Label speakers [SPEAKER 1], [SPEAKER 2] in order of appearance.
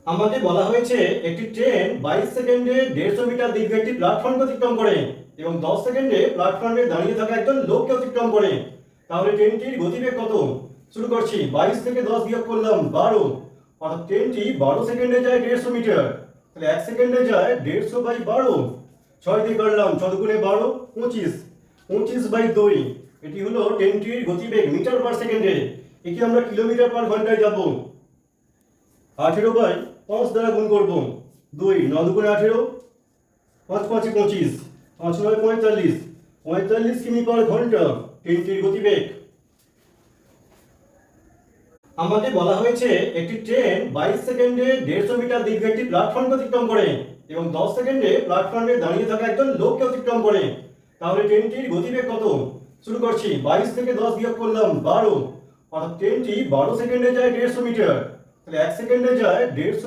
[SPEAKER 1] আমাদের বলা হয়েছে একটি ট্রেন 22 সেকেন্ডে 150 মিটার দীর্ঘ একটি প্ল্যাটফর্ম অতিক্রম করে এবং 10 সেকেন্ডে প্ল্যাটফর্মে দাঁড়িয়ে থাকা একজন লোককে অতিক্রম করে। তাহলে ট্রেনটির গতিবেগ কত? শুরু করছি। 22 থেকে 10 বিয়োগ করলাম 12, অর্থাৎ ট্রেনটি 12 সেকেন্ডে যায় 150 মিটার। তাহলে 1 সেকেন্ডে যায় 150/12। 6 দিয়ে করলাম, 6 গুণে 12 25, 25/2। এটি হলো ট্রেনটির গতিবেগ মিটার পার সেকেন্ডে। একে আমরা কিলোমিটার পার ঘন্টায় যাব। 18/5 দ্বারা গুণ করব। 2 9 দুগুণে 18, 5 5 25, 5 9 45, 45 কিমি পার ঘন্টা ট্রেনটির গতিবেগ। আমাদের বলা হয়েছে একটি ট্রেন 22 সেকেন্ডে 150 মিটার দীর্ঘ একটি প্ল্যাটফর্ম অতিক্রম করে এবং 10 সেকেন্ডে প্ল্যাটফর্মে দাঁড়িয়ে থাকা একজন লোককে অতিক্রম করে। তাহলে ট্রেনটির গতিবেগ কত? শুরু করছি। 22 থেকে 10 বিয়োগ করলাম 12, অর্থাৎ ট্রেনটি 12 সেকেন্ডে যায় 150 মিটার। তাহলে 1 সেকেন্ডে যায় 150